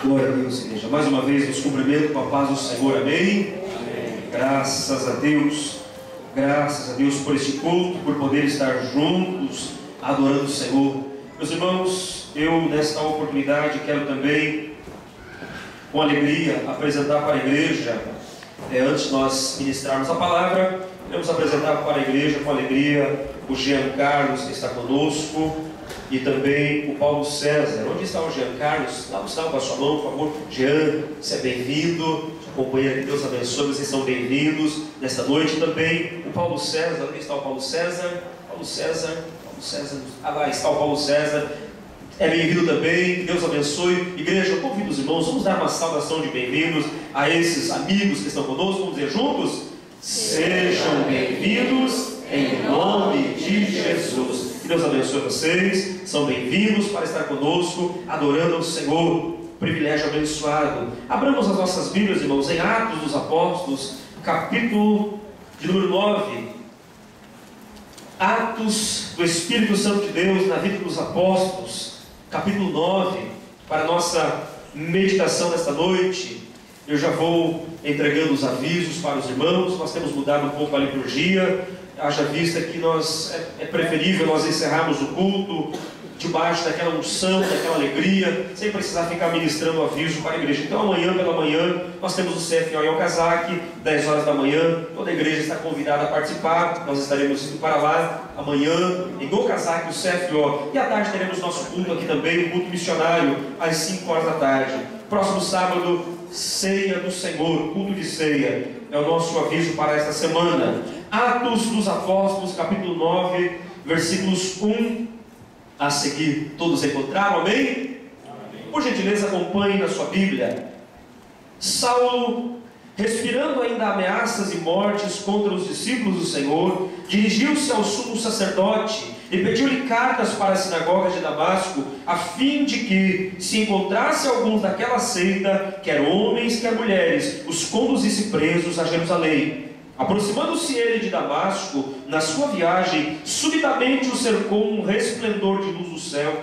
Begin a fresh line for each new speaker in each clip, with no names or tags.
Glória a Deus, igreja. Mais uma vez nos cumprimento com a paz do Senhor. Amém?
Amém.
Graças a Deus. Graças a Deus por este culto, por poder estar juntos, adorando o Senhor. Meus irmãos, eu nesta oportunidade quero também, com alegria, apresentar para a igreja, antes de nós ministrarmos a palavra, queremos apresentar para a igreja com alegria o Jean Carlos, que está conosco, e também o Paulo César. Onde está o Jean Carlos? Dá um sinal com a sua mão, por favor. Jean, você é bem-vindo. Companheiro, que Deus abençoe, vocês são bem-vindos nesta noite. Também o Paulo César. Onde está o Paulo César? Paulo César. Lá está o Paulo César. É bem-vindo também, que Deus abençoe. Igreja, eu convido os irmãos, vamos dar uma saudação de bem-vindos a esses amigos que estão conosco. Vamos dizer juntos? Sejam bem-vindos em nome de Jesus. Que Deus abençoe vocês, são bem-vindos para estar conosco, adorando ao Senhor. Privilégio abençoado. Abramos as nossas Bíblias, irmãos, em Atos dos Apóstolos, capítulo de número 9. Atos do Espírito Santo de Deus na vida dos apóstolos, capítulo 9, para a nossa meditação nesta noite. Eu já vou entregando os avisos para os irmãos. Nós temos mudado um pouco a liturgia, haja vista que é preferível nós encerrarmos o culto debaixo daquela unção, daquela alegria, sem precisar ficar ministrando aviso para a igreja. Então amanhã pela manhã nós temos o CFO em Okazaki, 10 horas da manhã, toda a igreja está convidada a participar. Nós estaremos indo para lá amanhã em Okazaki, o CFO, e à tarde teremos nosso culto aqui também, o culto missionário, às 5 horas da tarde. Próximo sábado, ceia do Senhor, culto de ceia, é o nosso aviso para esta semana. Atos dos Apóstolos, capítulo 9, versículos 1 a seguir. Todos encontraram? Amém?
Amém.
Por gentileza, acompanhe na sua Bíblia. Saulo, respirando ainda ameaças e mortes contra os discípulos do Senhor, dirigiu-se ao sumo sacerdote e pediu-lhe cartas para a sinagoga de Damasco, a fim de que, se encontrasse alguns daquela seita, quer homens, quer mulheres, os conduzisse presos a Jerusalém. Aproximando-se ele de Damasco, na sua viagem, subitamente o cercou um resplendor de luz do céu,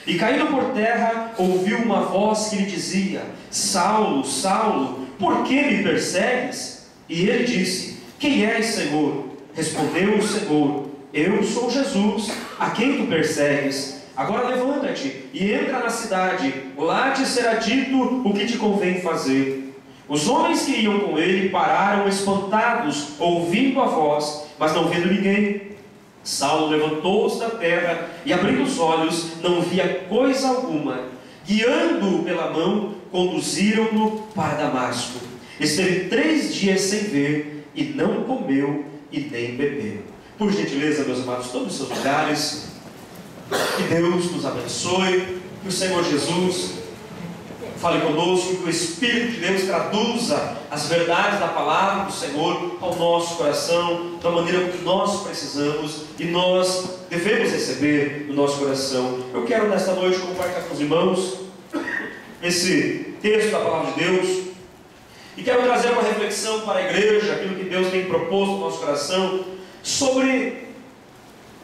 e caindo por terra, ouviu uma voz que lhe dizia: Saulo, Saulo, por que me persegues? E ele disse: Quem és, Senhor? Respondeu o Senhor: Eu sou Jesus, a quem tu persegues. Agora levanta-te e entra na cidade, lá te será dito o que te convém fazer. Os homens que iam com ele pararam espantados, ouvindo a voz, mas não vendo ninguém. Saulo levantou-se da terra e, abrindo os olhos, não via coisa alguma. Guiando-o pela mão, conduziram-no para Damasco. Esteve 3 dias sem ver, e não comeu e nem bebeu. Por gentileza, meus amados, todos os seus lugares, que Deus nos abençoe, que o Senhor Jesus fale conosco, que o Espírito de Deus traduza as verdades da palavra do Senhor ao nosso coração, da maneira que nós precisamos e nós devemos receber no nosso coração. Eu quero nesta noite compartilhar com os irmãos esse texto da palavra de Deus e quero trazer uma reflexão para a igreja, aquilo que Deus tem proposto no nosso coração, sobre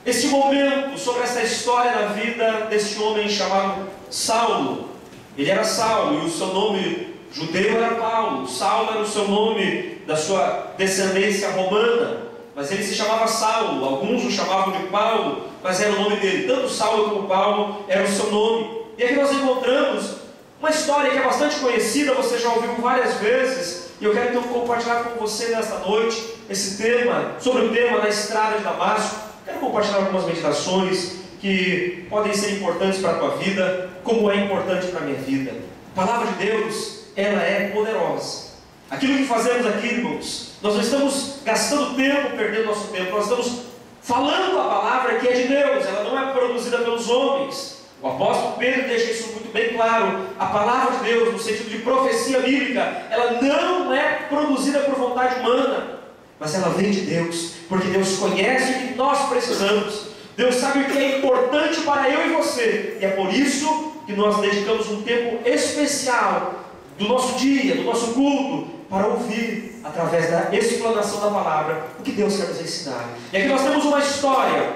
este momento, sobre essa história da vida deste homem chamado Saulo. Ele era Saulo e o seu nome judeu era Paulo. Saulo era o seu nome da sua descendência romana, mas ele se chamava Saulo. Alguns o chamavam de Paulo, mas era o nome dele. Tanto Saulo como Paulo era o seu nome. E aqui nós encontramos uma história que é bastante conhecida, você já ouviu várias vezes, e eu quero então compartilhar com você nesta noite esse tema, sobre o tema da estrada de Damasco. Quero compartilhar algumas meditações que podem ser importantes para a tua vida, como é importante para a minha vida. A palavra de Deus, ela é poderosa. Aquilo que fazemos aqui, irmãos, nós não estamos gastando tempo, perdendo nosso tempo, nós estamos falando a palavra que é de Deus, ela não é produzida pelos homens. O apóstolo Pedro deixa isso muito bem claro. A palavra de Deus, no sentido de profecia bíblica, ela não é produzida por vontade humana, mas ela vem de Deus, porque Deus conhece o que nós precisamos. Deus sabe o que é importante para eu e você, e é por isso que nós dedicamos um tempo especial do nosso dia, do nosso culto, para ouvir, através da explanação da palavra, o que Deus quer nos ensinar. E aqui nós temos uma história,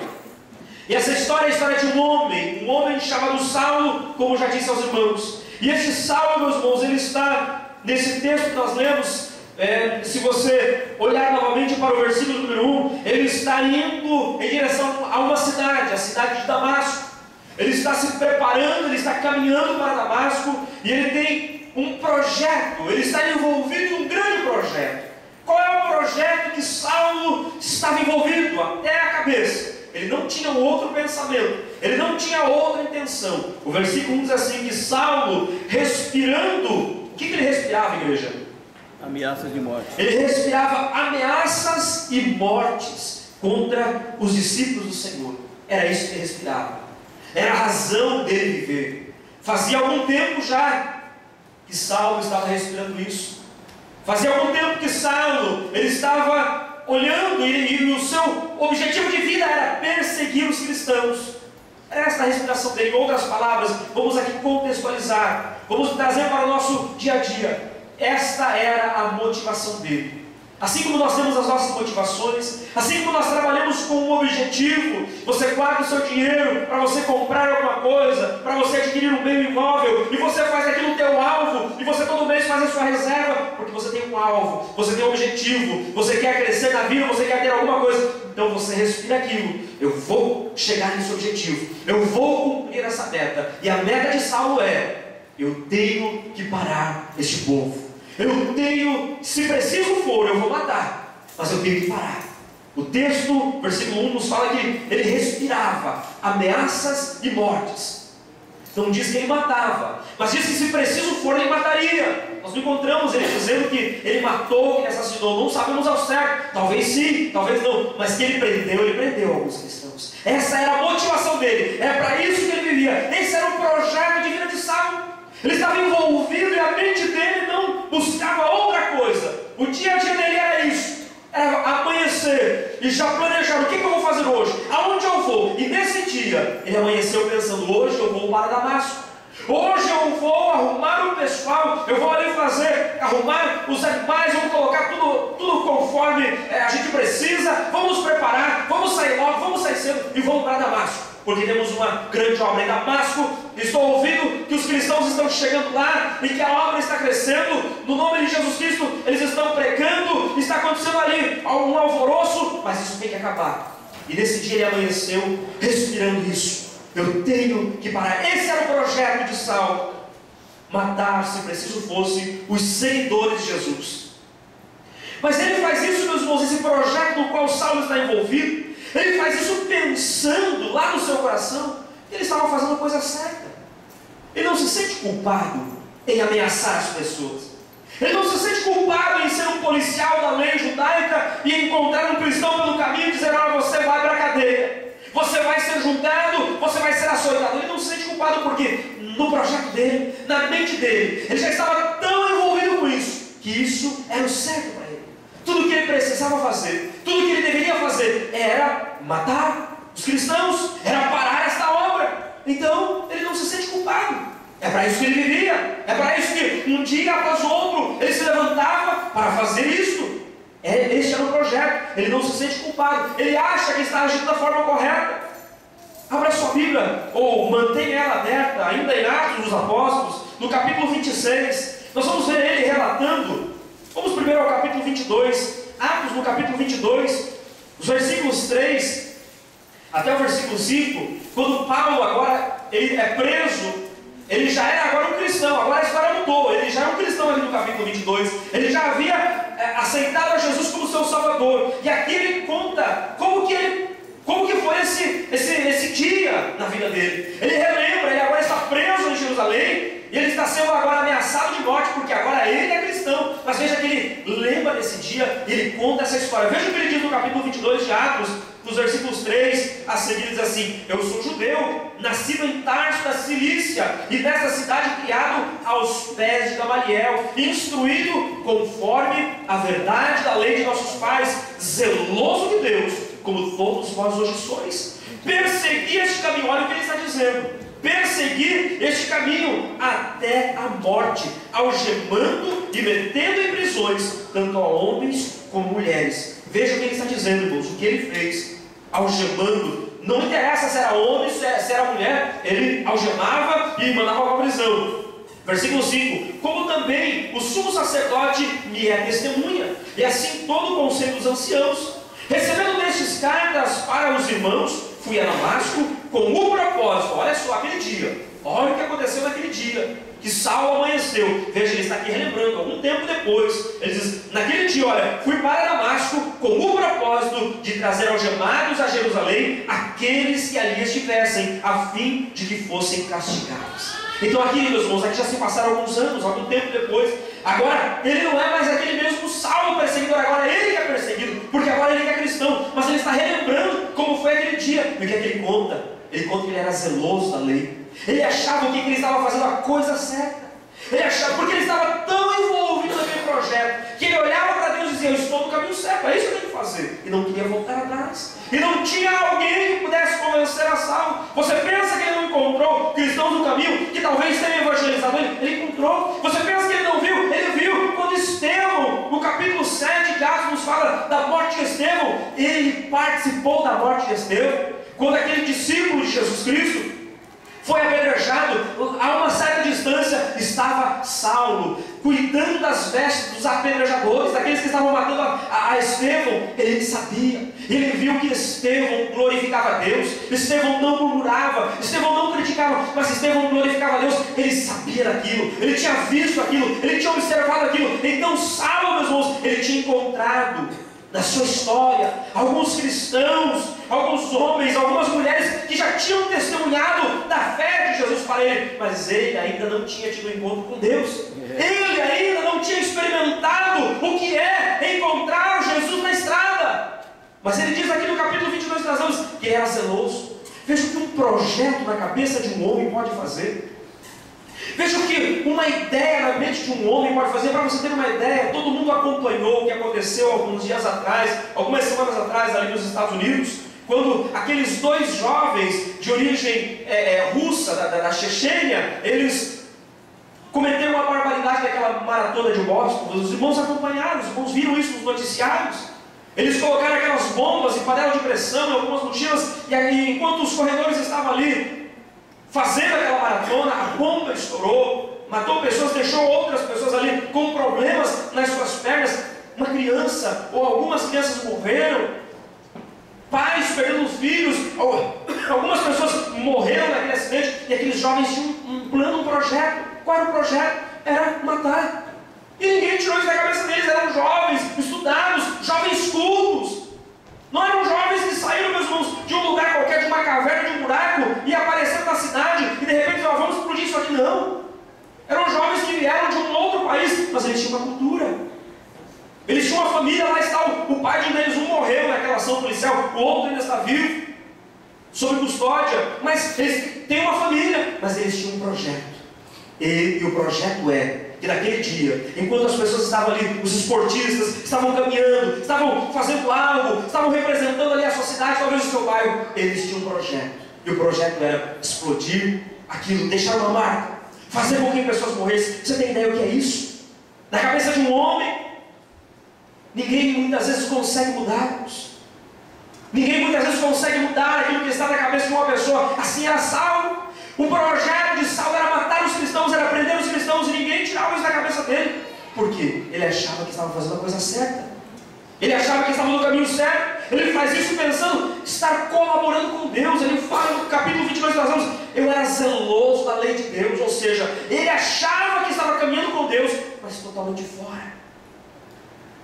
e essa história é a história de um homem chamado chamado Saulo, como já disse aos irmãos. E esse Saulo, meus irmãos, ele está nesse texto que nós lemos. Se você olhar novamente para o versículo número 1, ele está indo em direção a uma cidade, a cidade de Damasco. Ele está se preparando, ele está caminhando para Damasco, e ele tem um projeto, ele está envolvido em um grande projeto. Qual é o projeto que Saulo estava envolvido? Até a cabeça. Ele não tinha outro pensamento, ele não tinha outra intenção. O versículo 1 diz assim, que Saulo, respirando, o que ele respirava, igreja?
Ameaças de morte.
Ele respirava ameaças e mortes contra os discípulos do Senhor. Era isso que ele respirava. Era a razão dele viver. Fazia algum tempo já que Saulo estava respirando isso. Fazia algum tempo que Saulo, ele estava olhando e o seu objetivo de vida era perseguir os cristãos. Era esta a respiração dele. Em outras palavras, vamos aqui contextualizar, vamos trazer para o nosso dia a dia. Esta era a motivação dele. Assim como nós temos as nossas motivações, assim como nós trabalhamos com um objetivo, você guarda o seu dinheiro para você comprar alguma coisa, para você adquirir um bem imóvel, e você faz aquilo o teu alvo, e você todo mês faz a sua reserva, porque você tem um alvo, você tem um objetivo, você quer crescer na vida, você quer ter alguma coisa, então você respira aquilo, eu vou chegar nesse objetivo, eu vou cumprir essa meta, e a meta de Saulo é, eu tenho que parar este povo. Eu tenho, se preciso for, eu vou matar, mas eu tenho que parar. O texto, versículo 1, nos fala que ele respirava ameaças e mortes. Não diz que ele matava, mas diz que se preciso for, ele mataria. Nós não encontramos ele dizendo que ele matou, que ele assassinou. Não sabemos ao certo, talvez sim, talvez não, mas que ele prendeu alguns cristãos. Essa era a motivação dele, é para isso que ele vivia. Esse era o projeto de vida de Saulo. Ele estava envolvido e a mente dele não buscava outra coisa. O dia a dia dele era isso, era amanhecer e já planejar o que eu vou fazer hoje, aonde eu vou. E nesse dia ele amanheceu pensando, hoje eu vou para Damasco, hoje eu vou arrumar o pessoal, eu vou ali arrumar os animais, vamos colocar tudo conforme a gente precisa, vamos preparar, vamos sair logo, vamos sair cedo e vamos para Damasco. Porque temos uma grande obra em Damasco. Estou ouvindo que os cristãos estão chegando lá e que a obra está crescendo. No nome de Jesus Cristo, eles estão pregando. Está acontecendo ali um alvoroço, mas isso tem que acabar. E nesse dia ele amanheceu respirando isso. Eu tenho que parar. Esse era o projeto de Saulo. Matar, se preciso fosse, os seguidores de Jesus. Mas ele faz isso, meus irmãos, esse projeto no qual Saulo está envolvido. Ele faz isso pensando lá no seu coração que ele estava fazendo a coisa certa. Ele não se sente culpado em ameaçar as pessoas. Ele não se sente culpado em ser um policial da lei judaica e encontrar um cristão pelo caminho e dizer, você vai para a cadeia, você vai ser juntado, você vai ser açoitado. Ele não se sente culpado porque no projeto dele, na mente dele, ele já estava tão envolvido com isso, que isso era o certo para ele. Tudo que ele precisava fazer, tudo que ele deveria fazer era matar os cristãos, era parar esta obra. Então ele não se sente culpado. É para isso que ele vivia, é para isso que um dia após o outro ele se levantava para fazer isto. Este era o projeto. Ele não se sente culpado, ele acha que está agindo da forma correta. Abra sua Bíblia, ou mantenha ela aberta, ainda em Atos dos Apóstolos, no capítulo 26. Nós vamos ver ele relatando. Vamos primeiro ao capítulo 22, Atos no capítulo 22, os versículos 3 até o versículo 5, quando Paulo agora ele é preso, ele já era agora um cristão, agora a história mudou, ele já é um cristão ali no capítulo 22, ele já havia aceitado a Jesus como seu Salvador, e aqui ele conta como que foi esse dia na vida dele. Ele relembra, ele agora está preso em Jerusalém, e ele está sendo agora ameaçado de morte, porque agora ele é cristão. Mas veja que ele lembra desse dia, e ele conta essa história. Veja o que ele diz no capítulo 22 de Atos, nos versículos 3 a seguir, diz assim: eu sou judeu, nascido em Tarso da Cilícia, e nesta cidade criado aos pés de Gamaliel, instruído conforme a verdade da lei de nossos pais, zeloso de Deus, como todos vós hoje sois. Persegui este caminho, olha o que ele está dizendo. Perseguir este caminho até a morte, algemando e metendo em prisões, tanto a homens como mulheres. Veja o que ele está dizendo, irmãos, o que ele fez, algemando. Não interessa se era homem, se era mulher, ele algemava e mandava para a prisão. Versículo 5: como também o sumo sacerdote me é testemunha, e assim todo o conselho dos anciãos. Recebendo destes cartas para os irmãos, fui a Damasco com o propósito, olha só, aquele dia, olha o que aconteceu naquele dia, que Saulo amanheceu. Veja, ele está aqui relembrando, algum tempo depois, ele diz, naquele dia, olha, fui para Damasco com o propósito de trazer algemados a Jerusalém aqueles que ali estivessem, a fim de que fossem castigados. Então aqui, meus irmãos, aqui já se passaram alguns anos, algum tempo depois. Agora, ele não é mais aquele mesmo Saulo perseguidor, agora ele que é perseguido, porque agora ele que é cristão. Mas ele está relembrando como foi aquele dia. E o que é que ele conta? Ele conta que ele era zeloso da lei. Ele achava que ele estava fazendo a coisa certa. Ele achava, porque ele estava tão envolvido naquele projeto, que ele olhava para Deus e dizia, eu estou no caminho certo, é isso que eu tenho que fazer. E não queria voltar atrás. E não tinha alguém que pudesse convencer a Saulo. Você pensa que ele não encontrou cristãos no caminho, que talvez tenham evangelizado ele? Ele encontrou. Você pensa que ele não viu? Ele viu. Quando Estevão, no capítulo 7 de Atos, nos fala da morte de Estevão, ele participou da morte de Estevão. Quando aquele discípulo de Jesus Cristo foi apedrejado, a uma certa distância estava Saulo, cuidando das vestes dos apedrejadores, daqueles que estavam matando a Estevão. Ele sabia, ele viu que Estevão glorificava a Deus, Estevão não murmurava, Estevão não criticava, mas Estevão glorificava a Deus. Ele sabia daquilo, ele tinha visto aquilo, ele tinha observado aquilo. Então Saulo, meus irmãos, ele tinha encontrado na sua história alguns cristãos, alguns homens, algumas mulheres que já tinham testemunhado da fé de Jesus para ele, mas ele ainda não tinha tido um encontro com Deus. Ele ainda não tinha experimentado o que é encontrar Jesus na estrada. Mas ele diz aqui no capítulo 22 das Anos que era zeloso. Veja o que um projeto na cabeça de um homem pode fazer. Veja o que uma ideia na mente de um homem pode fazer. Para você ter uma ideia, todo mundo acompanhou o que aconteceu alguns dias atrás, algumas semanas atrás, ali nos Estados Unidos, quando aqueles dois jovens de origem russa, da Chechênia, eles cometeram uma barbaridade naquela maratona de Boston. Os irmãos acompanharam, os irmãos viram isso nos noticiários. Eles colocaram aquelas bombas em panela de pressão em algumas mochilas, e aí, enquanto os corredores estavam ali fazendo aquela maratona, a bomba estourou, matou pessoas, deixou outras pessoas ali com problemas nas suas pernas. Uma criança, ou algumas crianças morreram, pais perdendo filhos, algumas pessoas morreram naquele acidente, e aqueles jovens tinham um plano, um projeto. Qual era o projeto? Era matar. E ninguém tirou isso da cabeça deles. Eram jovens estudados, jovens cultos. Não eram jovens que saíram, meus irmãos, de um lugar qualquer, de uma caverna, de um buraco, e apareceram na cidade, e de repente, vamos explodir isso aqui. Não. Eram jovens que vieram de um outro país, mas eles tinham uma cultura. Eles tinham uma família, lá está o pai de um deles, um morreu naquela ação policial, o outro ainda está vivo, sob custódia, mas eles têm uma família, mas eles tinham um projeto. E o projeto é que naquele dia, enquanto as pessoas estavam ali, os esportistas estavam caminhando, estavam fazendo algo, estavam representando ali a sua cidade, talvez o seu bairro, eles tinham um projeto. E o projeto era explodir aquilo, deixar uma marca, fazer com que pessoas morressem. Você tem ideia o que é isso? Na cabeça de um homem, ninguém muitas vezes consegue mudar-nos. Ninguém muitas vezes consegue mudar aquilo que está na cabeça de uma pessoa. Assim era Saulo. O projeto de Saulo era matar os cristãos, era prender os cristãos, e ninguém tirava isso da cabeça dele. Por quê? Ele achava que estava fazendo a coisa certa. Ele achava que estava no caminho certo. Ele faz isso pensando estar colaborando com Deus. Ele fala no capítulo 22 das Anos, eu era zeloso da lei de Deus. Ou seja, ele achava que estava caminhando com Deus, mas totalmente fora.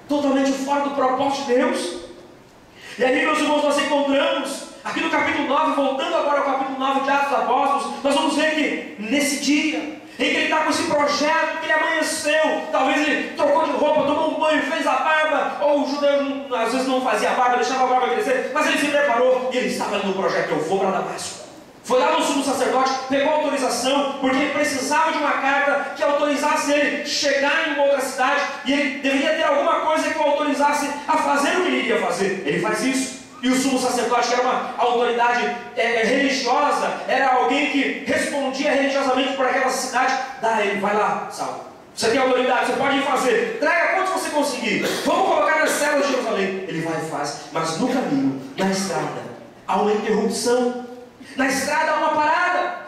Totalmente fora do propósito de Deus. E aí, meus irmãos, nós encontramos aqui no capítulo 9, voltando agora ao capítulo 9 de Atos dos Apóstolos, nós vamos ver que nesse dia em que ele está com esse projeto, que ele amanheceu, talvez ele trocou de roupa, tomou um banho, fez a barba, ou o judeu às vezes não fazia a barba, deixava a barba crescer, mas ele se preparou e ele estava ali no projeto, eu vou para Damasco. Foi lá no sumo sacerdote, pegou autorização, porque ele precisava de uma carta que autorizasse ele chegar em uma outra cidade, e ele deveria ter alguma coisa que o autorizasse a fazer o que ele iria fazer. Ele faz isso. E o sumo sacerdote, que era uma autoridade religiosa, era alguém que respondia religiosamente por aquela cidade, dá a ele, vai lá, Saulo, você tem autoridade, você pode ir fazer, traga quantos você conseguir, vamos colocar nas celas de Jerusalém. Ele vai e faz, mas no caminho, na estrada, há uma interrupção. Na estrada há uma parada.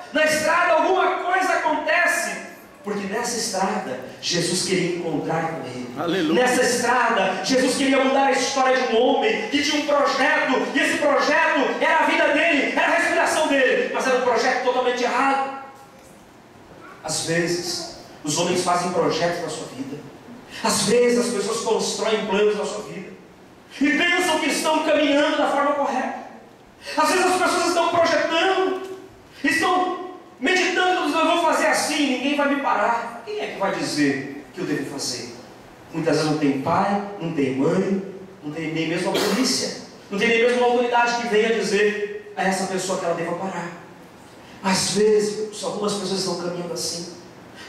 Porque nessa estrada, Jesus queria encontrar com ele.
Aleluia.
Nessa estrada, Jesus queria mudar a história de um homem que tinha um projeto, e esse projeto era a vida dele, era a respiração dele, mas era um projeto totalmente errado. Às vezes, os homens fazem projetos na sua vida. Às vezes, as pessoas constroem planos na sua vida e pensam que estão caminhando da forma correta. Às vezes, as pessoas estão projetando, estão meditando, eu vou fazer assim, ninguém vai me parar. Quem é que vai dizer que eu devo fazer? Muitas vezes não tem pai, não tem mãe, não tem nem mesmo a polícia, não tem nem mesmo uma autoridade que venha dizer a essa pessoa que ela deva parar. Às vezes, algumas pessoas estão caminhando assim.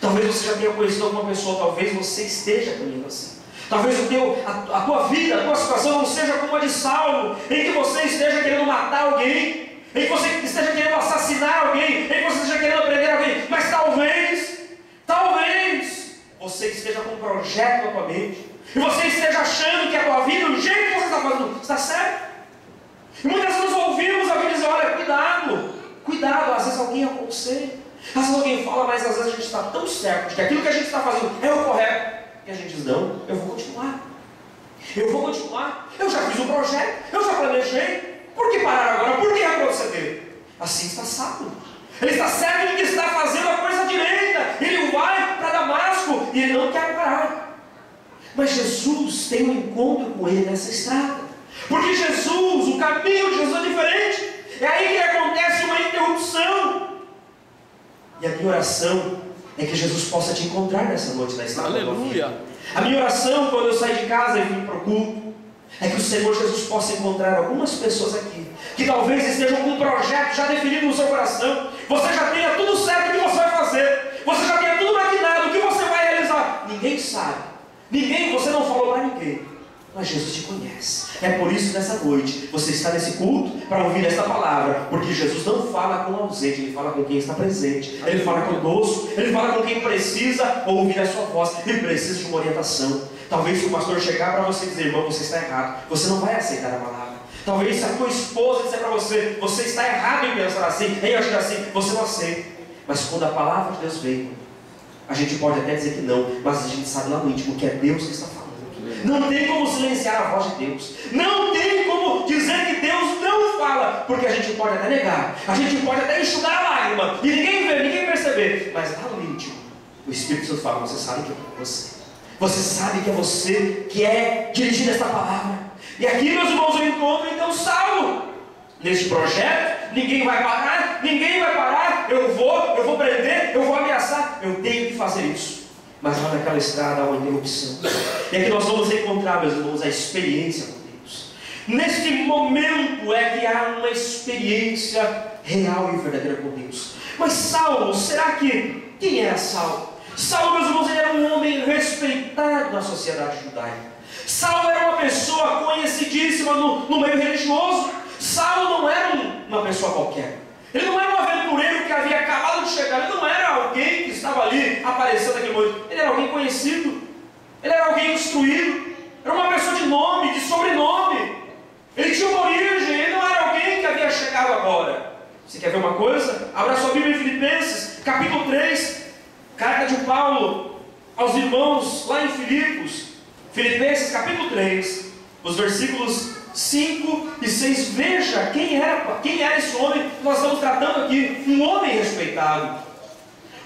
Talvez você já tenha conhecido alguma pessoa, talvez você esteja caminhando assim. Talvez a tua vida, a tua situação não seja como a de Saulo, em que você esteja querendo matar alguém, em que você esteja querendo assassinar alguém, em que você esteja querendo prender alguém, mas talvez você esteja com um projeto na tua mente, e você esteja achando que a tua vida, o jeito que você está fazendo, está certo. E muitas vezes nós ouvimos alguém dizer, olha, cuidado, às vezes alguém aconselha, às vezes alguém fala, mas às vezes a gente está tão certo de que aquilo que a gente está fazendo é o correto, e a gente diz, não, eu vou continuar, eu já fiz um projeto, eu já planejei, por que parar agora, por que retroceder? Assim está Saulo, ele está certo de que está fazendo a coisa direita, ele vai para Damasco, e ele não quer parar, mas Jesus tem um encontro com ele nessa estrada, porque Jesus, o caminho de Jesus é diferente, é aí que acontece uma interrupção, e a minha oração é que Jesus possa te encontrar nessa noite na estrada.
Aleluia.
A minha oração, quando eu saí de casa e vim para o culto, é que o Senhor Jesus possa encontrar algumas pessoas aqui, que talvez estejam com um projeto já definido no seu coração, você já tenha tudo certo o que você vai fazer, você já tenha tudo maquinado, o que você vai realizar, ninguém sabe, você não falou para ninguém, mas Jesus te conhece. É por isso que nessa noite você está nesse culto para ouvir esta palavra, porque Jesus não fala com o ausente, Ele fala com quem está presente, Ele fala conosco, Ele fala com quem precisa ouvir a sua voz e precisa de uma orientação. Talvez se o pastor chegar para você e dizer, irmão, você está errado, você não vai aceitar a palavra. Talvez se a tua esposa disser para você, você está errado em pensar assim, em agir assim, você não aceita. Mas quando a palavra de Deus vem, a gente pode até dizer que não, mas a gente sabe lá no íntimo que é Deus que está falando. Não tem como silenciar a voz de Deus, não tem como dizer que Deus não fala, porque a gente pode até negar, a gente pode até enxugar a lágrima e ninguém ver, ninguém perceber, mas lá no íntimo o Espírito Santo fala, você sabe que é você sabe que é você que é dirigindo esta palavra. E aqui, meus irmãos, eu encontro então Saulo neste projeto. Ninguém vai parar, eu vou prender, eu vou ameaçar, eu tenho que fazer isso. Mas lá naquela estrada há uma interrupção. E aqui nós vamos encontrar, meus irmãos, a experiência com Deus. Neste momento é que há uma experiência real e verdadeira com Deus. Mas Saulo, quem era Saulo? Saulo, meus irmãos, ele era um homem respeitado na sociedade judaica. Saulo era uma pessoa conhecidíssima no meio religioso. Saulo não era uma pessoa qualquer. Ele não era um aventureiro que havia acabado de chegar, ele não era alguém que estava ali aparecendo naquele momento, ele era alguém conhecido, ele era alguém instruído, era uma pessoa de nome, de sobrenome, ele tinha uma origem, ele não era alguém que havia chegado agora. Você quer ver uma coisa? Abra sua Bíblia em Filipenses, capítulo 3, carta de Paulo aos irmãos lá em Filipos, Filipenses capítulo 3, os versículos 5 e 6, veja quem era esse homem que nós estamos tratando aqui, um homem respeitado,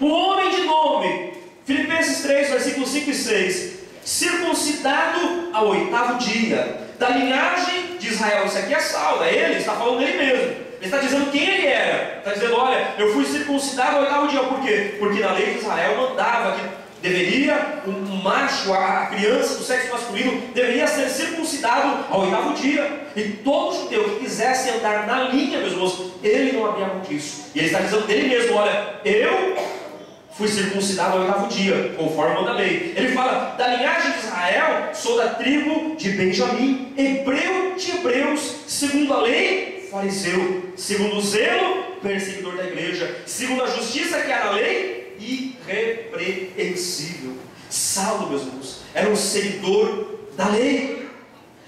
um homem de nome. Filipenses 3, versículos 5 e 6, circuncidado ao 8º dia, da linhagem de Israel. Isso aqui é Saulo, é ele, está falando dele mesmo, ele está dizendo quem ele era, está dizendo, olha, eu fui circuncidado ao 8º dia, por quê? Porque na lei de Israel mandava que deveria, um macho, a criança do sexo masculino, deveria ser circuncidado ao 8º dia. E todo judeu que quisesse andar na linha, meus irmãos, ele não abria mão disso. E ele está dizendo dele mesmo, olha, eu fui circuncidado ao 8º dia, conforme manda a lei. Ele fala, da linhagem de Israel, sou da tribo de Benjamim, hebreu de hebreus, segundo a lei, fariseu, segundo o zelo, perseguidor da igreja, segundo a justiça que há na lei, irrepreensível. Saulo, meus irmãos, era um seguidor da lei.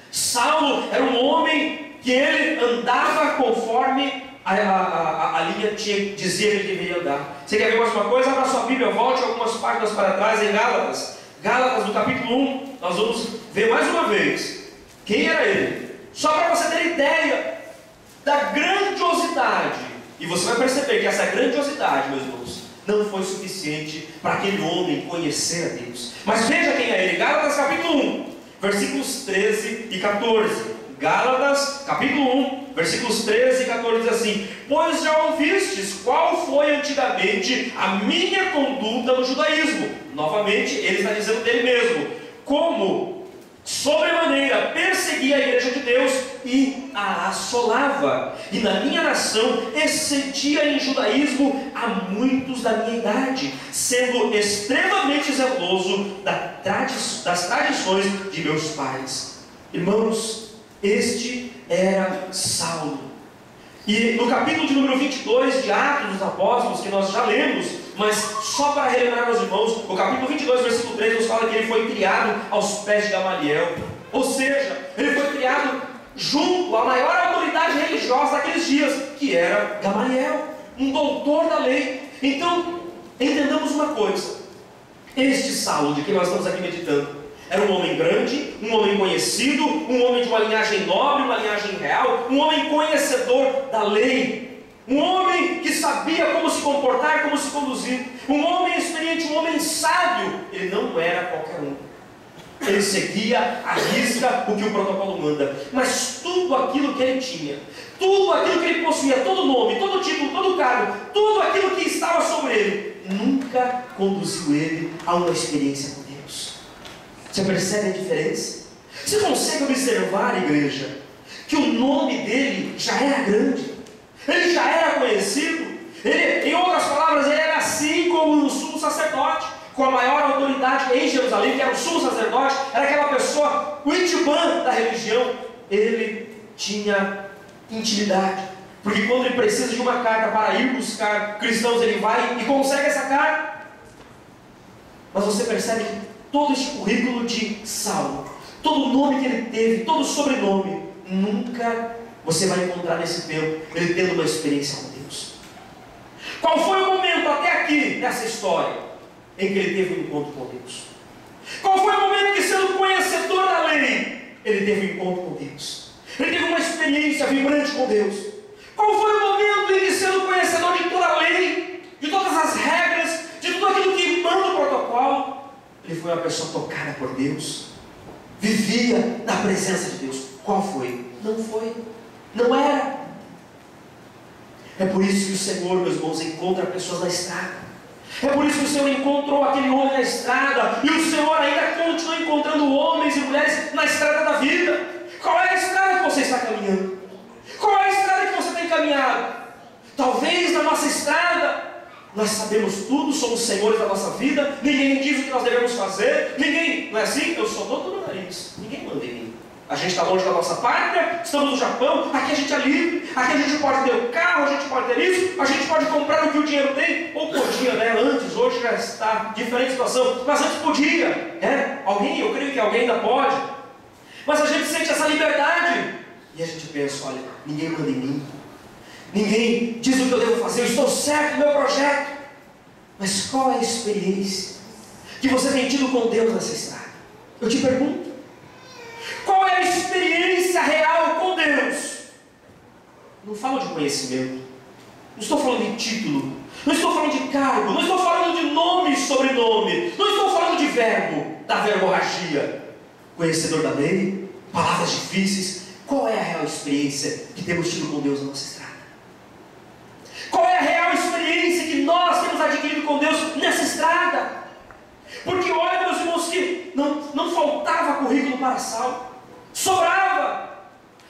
Saulo era um homem que ele andava conforme a linha dizia que ele deveria andar. Você quer ver mais uma coisa? Abra sua Bíblia, volte algumas páginas para trás em Gálatas. Gálatas, no capítulo 1, nós vamos ver mais uma vez quem era ele. Só para você ter ideia da grandiosidade. E você vai perceber que essa grandiosidade, meus irmãos, não foi suficiente para aquele homem conhecer a Deus. Mas veja quem é ele. Gálatas capítulo 1, versículos 13 e 14. Gálatas capítulo 1, versículos 13 e 14 diz assim: pois já ouvistes qual foi antigamente a minha conduta no judaísmo. Novamente, ele está dizendo dele mesmo: como sobremaneira perseguia a igreja de Deus e a assolava, e na minha nação excedia em judaísmo a muitos da minha idade, sendo extremamente zeloso das tradições de meus pais. Irmãos, este era Saulo. E no capítulo de número 22 de Atos dos Apóstolos, que nós já lemos, mas só para relembrar aos irmãos, o capítulo 22, versículo 3 nos fala que ele foi criado aos pés de Gamaliel. Ou seja, ele foi criado junto à maior autoridade religiosa daqueles dias, que era Gamaliel, um doutor da lei. Então, entendamos uma coisa: este Saulo de quem nós estamos aqui meditando era um homem grande, um homem conhecido, um homem de uma linhagem nobre, uma linhagem real, um homem conhecedor da lei, um homem que sabia como se comportar, como se conduzir, um homem experiente, um homem sábio. Ele não era qualquer um. Ele seguia à risca o que o protocolo manda. Mas tudo aquilo que ele tinha, tudo aquilo que ele possuía, todo nome, todo título, todo cargo, tudo aquilo que estava sobre ele, nunca conduziu ele a uma experiência com Deus. Você percebe a diferença? Você consegue observar, igreja, que o nome dele já era grande, ele já era conhecido, ele, em outras palavras, ele era assim como o sumo sacerdote, com a maior autoridade em Jerusalém, que era o sumo sacerdote, era aquela pessoa, o itibã da religião. Ele tinha intimidade, porque quando ele precisa de uma carta para ir buscar cristãos, ele vai e consegue essa carta. Mas você percebe que todo este currículo de Saulo, todo o nome que ele teve, todo o sobrenome, nunca você vai encontrar nesse tempo ele tendo uma experiência com Deus. Qual foi o momento até aqui nessa história em que ele teve um encontro com Deus? Qual foi o momento que, sendo conhecedor da lei, ele teve um encontro com Deus? Ele teve uma experiência vibrante com Deus. Qual foi o momento em que, sendo conhecedor de toda a lei, de todas as regras, de tudo aquilo que manda o protocolo, ele foi uma pessoa tocada por Deus, vivia na presença de Deus? Qual foi? Não foi, não era. É por isso que o Senhor, meus irmãos, encontra pessoas na estrada. É por isso que o Senhor encontrou aquele homem na estrada, e o Senhor ainda continua encontrando homens e mulheres na estrada da vida. Qual é a estrada que você está caminhando? Qual é a estrada que você tem caminhado? Talvez na nossa estrada nós sabemos tudo, somos senhores da nossa vida, ninguém diz o que nós devemos fazer, ninguém, não é assim? Eu sou dono do meu nariz, ninguém manda em mim. A gente está longe da nossa pátria, estamos no Japão, aqui a gente é livre, aqui a gente pode ter o carro, a gente pode ter isso, a gente pode comprar o que o dinheiro tem, ou podia, né? Antes, hoje já está diferente situação, mas antes podia, né? Eu creio que alguém ainda pode, mas a gente sente essa liberdade, e a gente pensa: olha, ninguém manda em mim, ninguém diz o que eu devo fazer, eu estou certo no meu projeto. Mas qual é a experiência que você tem tido com Deus nessa estrada? Eu te pergunto, qual é a experiência real com Deus? Não falo de conhecimento, não estou falando de título, não estou falando de cargo, não estou falando de nome e sobrenome, não estou falando de verbo, da verborragia. Conhecedor da lei, palavras difíceis. Qual é a real experiência que temos tido com Deus na nossa estrada? Qual é a real experiência que nós temos adquirido com Deus nessa estrada? Porque olha, meus irmãos, que não faltava currículo para Saulo, sobrava.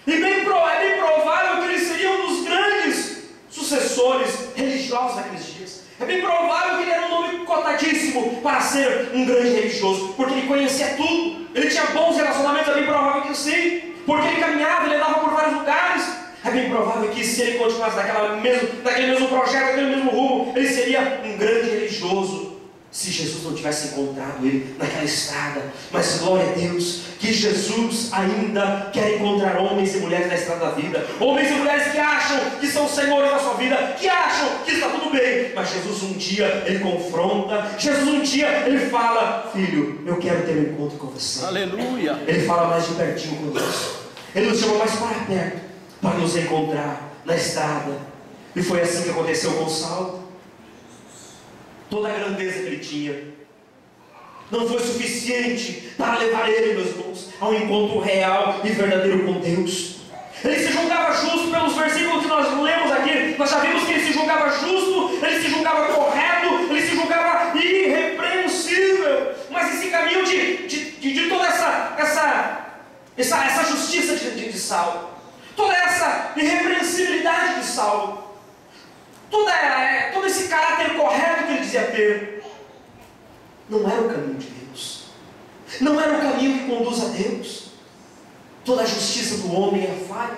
E é bem provável que ele seria um dos grandes sucessores religiosos daqueles dias. É bem provável que ele era um nome cotadíssimo para ser um grande religioso, porque ele conhecia tudo, ele tinha bons relacionamentos. É bem provável que sim, porque ele caminhava, ele andava por vários lugares. É bem provável que, se ele continuasse naquele mesmo projeto, naquele mesmo rumo, ele seria um grande religioso. se Jesus não tivesse encontrado ele naquela estrada. Mas glória a Deus, que Jesus ainda quer encontrar homens e mulheres na estrada da vida. Homens e mulheres que acham que são senhores da sua vida, que acham que está tudo bem. Mas Jesus um dia, ele confronta. Jesus um dia, ele fala: filho, eu quero ter um encontro com você.
Aleluia.
Ele fala mais de pertinho conosco. Ele nos chama mais para perto, para nos encontrar na estrada. E foi assim que aconteceu com Saulo. Toda a grandeza que ele tinha não foi suficiente para levar ele, meus irmãos, a um encontro real e verdadeiro com Deus. Ele se julgava justo. Pelos versículos que nós lemos aqui, nós já vimos que ele se julgava justo, ele se julgava correto, ele se julgava irrepreensível. Mas esse caminho de toda essa justiça de Saulo, toda essa irrepreensibilidade de Saulo, todo esse caráter correto que ele dizia ter, não era o caminho de Deus, não era o caminho que conduz a Deus. Toda a justiça do homem é falha,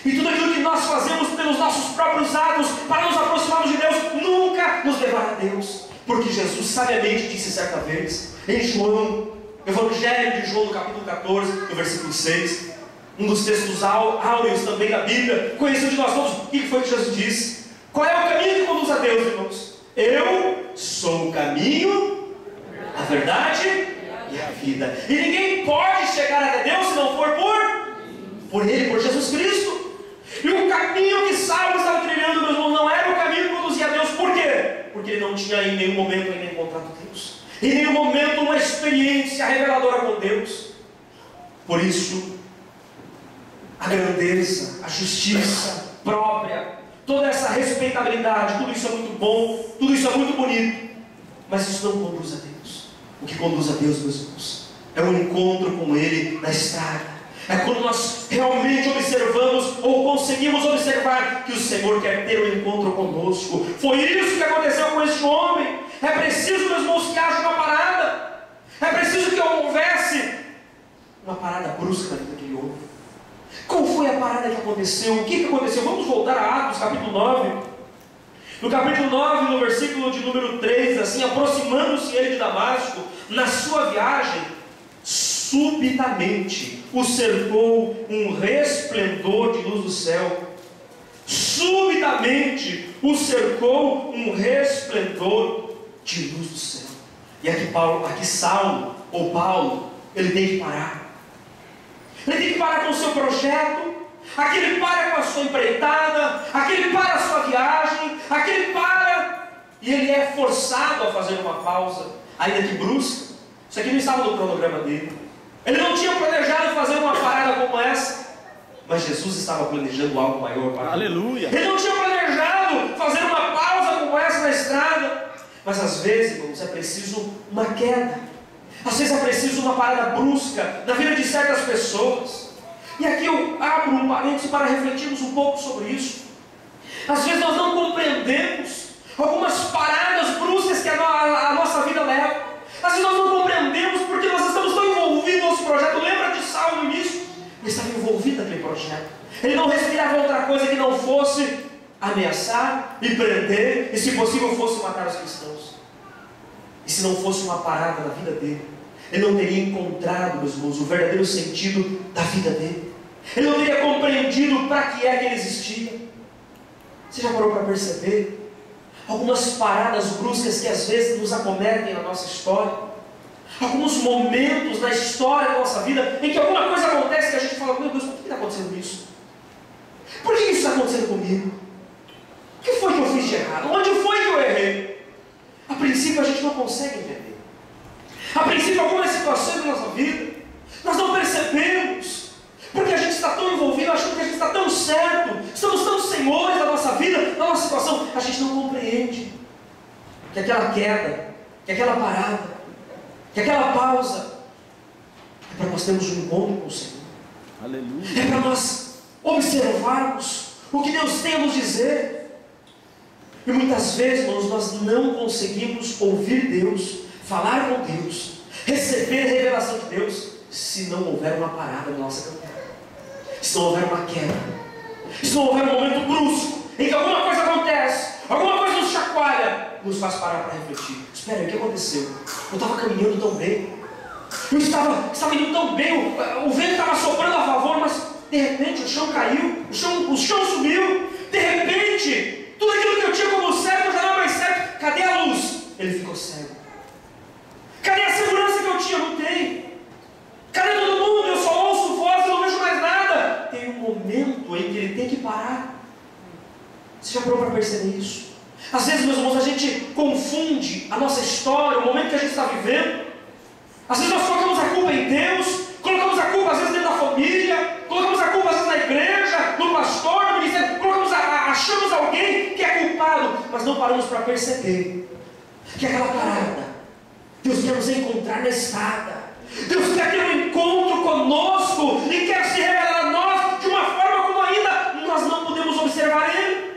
e tudo aquilo que nós fazemos pelos nossos próprios atos para nos aproximarmos de Deus nunca nos levará a Deus, porque Jesus sabiamente disse certa vez em João, Evangelho de João, no capítulo 14, no versículo 6, um dos textos áureos também da Bíblia, conhecido de nós todos. O que foi que Jesus disse? Qual é o caminho que conduz a Deus, irmãos? Eu sou o caminho, a verdade e a vida. E ninguém pode chegar até Deus se não for por Ele, por Jesus Cristo. E o caminho que Saulo estava trilhando, meus irmãos, não era o caminho que conduzia a Deus. Por quê? Porque ele não tinha em nenhum momento ainda encontrado Deus. Em nenhum momento uma experiência reveladora com Deus. Por isso, a grandeza, a justiça própria, toda essa respeitabilidade, tudo isso é muito bom, tudo isso é muito bonito, mas isso não conduz a Deus. O que conduz a Deus, meus irmãos, é um encontro com Ele na estrada. É quando nós realmente observamos ou conseguimos observar que o Senhor quer ter um encontro conosco. Foi isso que aconteceu com este homem. É preciso, meus irmãos, que haja uma parada. É preciso que houvesse uma parada brusca na vida daquele homem. Qual foi a parada que aconteceu? O que aconteceu? Vamos voltar a Atos, capítulo 9. No capítulo 9, no versículo de número 3, assim: aproximando-se ele de Damasco, na sua viagem, subitamente o cercou um resplendor de luz do céu. Subitamente o cercou um resplendor de luz do céu. E aqui Saulo, ou Paulo, ele tem que parar. Ele tem que parar com o seu projeto. Aqui ele para com a sua empreitada. Aqui ele para a sua viagem. Aqui ele para e ele é forçado a fazer uma pausa, ainda que brusca. Isso aqui não estava no cronograma dele. Ele não tinha planejado fazer uma parada como essa, mas Jesus estava planejando algo maior para ele.
Aleluia.
Ele não tinha planejado fazer uma pausa como essa na estrada. Mas às vezes, irmãos, é preciso uma queda. Às vezes é preciso uma parada brusca na vida de certas pessoas. E aqui eu abro um parênteses para refletirmos um pouco sobre isso. Às vezes nós não compreendemos algumas paradas bruscas que a nossa vida leva. Às vezes nós não compreendemos porque nós estamos tão envolvidos no nosso projeto. Lembra de Saulo no início? Ele estava envolvido naquele projeto. Ele não respirava outra coisa que não fosse ameaçar e prender, e se possível fosse matar os cristãos. E se não fosse uma parada na vida dele, ele não teria encontrado, meus irmãos, o verdadeiro sentido da vida dele. Ele não teria compreendido para que é que ele existia. Você já parou para perceber algumas paradas bruscas que às vezes nos acometem na nossa história? Alguns momentos na história da nossa vida em que alguma coisa acontece que a gente fala: meu Deus, por que está acontecendo isso? Por que isso está acontecendo comigo? O que foi que eu fiz de errado? Onde foi que eu errei? A princípio a gente não consegue entender. A princípio algumas situações da nossa vida nós não percebemos, porque a gente está tão envolvido, achando que a gente está tão certo, estamos tão senhores da nossa vida, da nossa situação, a gente não compreende que aquela queda, que aquela parada, que aquela pausa é para nós termos um encontro com o Senhor.
Aleluia.
É para nós observarmos o que Deus tem a nos dizer. E muitas vezes, irmãos, nós não conseguimos ouvir Deus, falar com Deus, receber a revelação de Deus, se não houver uma parada na nossa caminhada, se não houver uma queda, se não houver um momento brusco, em que alguma coisa acontece, alguma coisa nos chacoalha, chacoalha, nos faz parar para refletir. Espera aí, o que aconteceu? Eu estava caminhando tão bem, eu estava indo tão bem, o vento estava soprando a favor, mas de repente o chão caiu, o chão sumiu, de repente, tudo aquilo que eu tinha como certo já não é mais certo. Cadê a luz? Ele ficou cego. Cadê a segurança que eu tinha? Não tem. Cadê todo mundo? Eu só ouço voz e não vejo mais nada. Tem um momento em que ele tem que parar. Você já parou para perceber isso? Às vezes, meus irmãos, a gente confunde a nossa história, o momento que a gente está vivendo. Às vezes nós colocamos a culpa em Deus, colocamos a culpa às vezes dentro da família, colocamos a culpa às vezes na igreja, no pastor, no ministério, achamos alguém que é culpado, mas não paramos para perceber que aquela parada, Deus quer nos encontrar na estrada. Deus quer ter um encontro conosco e quer se revelar a nós de uma forma como ainda nós não podemos observar Ele.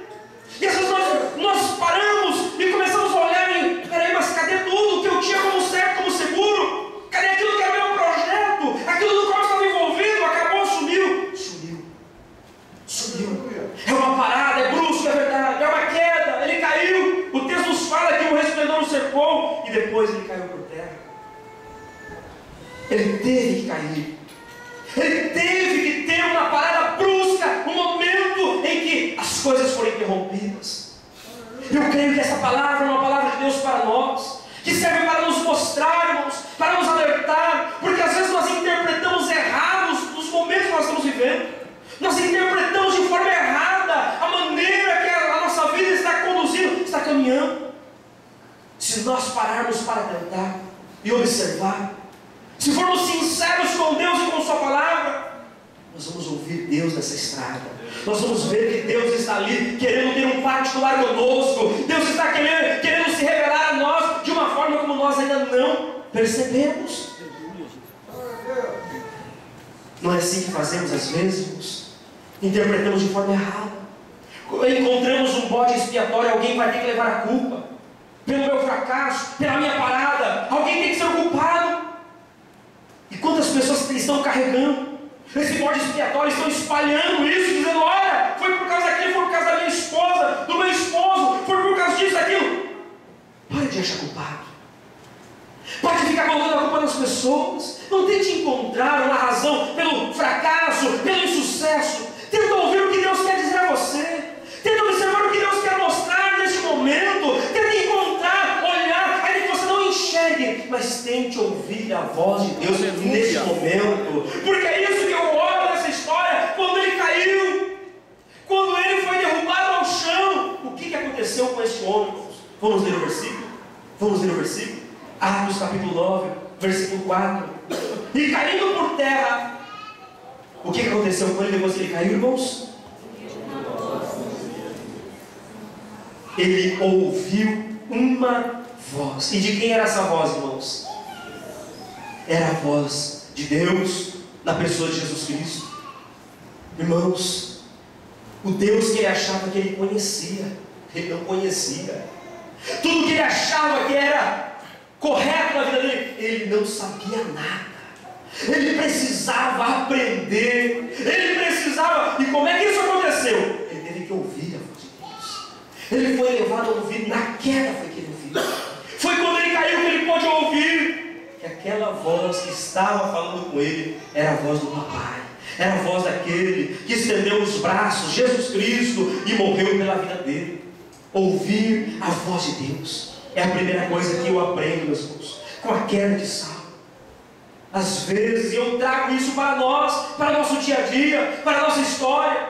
E às vezes nós paramos e começamos a olhar e, peraí, mas cadê tudo que eu tinha como certo, como seguro? Cadê aquilo que era meu projeto? Aquilo no qual eu estava envolvido? Acabou, sumiu. É uma parada, é brusco, é verdade, é uma queda, ele caiu. O texto nos fala que o resplendor o cercou e depois ele caiu por terra. Ele teve que cair. Ele teve que ter uma parada brusca, um momento em que as coisas foram interrompidas. Eu creio que essa palavra é uma palavra de Deus para nós, que serve para nos mostrarmos, para nos alertar, porque às vezes nós interpretamos errados os momentos que nós estamos vivendo. Nós interpretamos de forma errada a maneira que a nossa vida está conduzindo, está caminhando. Se nós pararmos para tentar e observar, se formos sinceros com Deus e com Sua palavra, nós vamos ouvir Deus nessa estrada. Nós vamos ver que Deus está ali querendo ter um particular conosco. Deus está querendo se revelar a nós de uma forma como nós ainda não percebemos. Não é assim que fazemos às vezes, irmãos? Interpretamos de forma errada. Encontramos um bode expiatório, alguém vai ter que levar a culpa pelo meu fracasso, pela minha parada. Alguém tem que ser o culpado. E quantas pessoas estão carregando esse bode expiatório, estão espalhando isso, dizendo: olha, foi por causa daquilo, foi por causa da minha esposa, do meu esposo, foi por causa disso, daquilo. Pare de achar culpado. Pode ficar colocando a culpa nas pessoas. Não tente encontrar uma razão pelo fracasso, pelo insucesso. Tenta ouvir o que Deus quer dizer a você. Tenta observar o que Deus quer mostrar neste momento. Tenta encontrar, olhar, ainda que você não enxergue, mas tente ouvir a voz de Deus neste momento. Porque é isso que eu oro nessa história. Quando ele caiu, quando ele foi derrubado ao chão, o que aconteceu com esse homem? Vamos ler o versículo? Atos capítulo 9, versículo 4. E caindo por terra, o que aconteceu com ele depois que ele caiu, irmãos? Ele ouviu uma voz. E de quem era essa voz, irmãos? Era a voz de Deus, na pessoa de Jesus Cristo. Irmãos, o Deus que ele achava que ele conhecia, ele não conhecia. Tudo que ele achava que era correto na vida dele, ele não sabia nada. Ele precisava aprender. Ele precisava. E como é que isso aconteceu? Ele teve que ouvir a voz de Deus. Ele foi levado a ouvir. Na queda foi que ele ouviu. Foi quando ele caiu que ele pôde ouvir que aquela voz que estava falando com ele era a voz do papai. Era a voz daquele que estendeu os braços, Jesus Cristo, e morreu pela vida dele. Ouvir a voz de Deus é a primeira coisa que eu aprendo, meus irmãos, com a queda de Saulo. Às vezes eu trago isso para nós, para o nosso dia a dia, para a nossa história.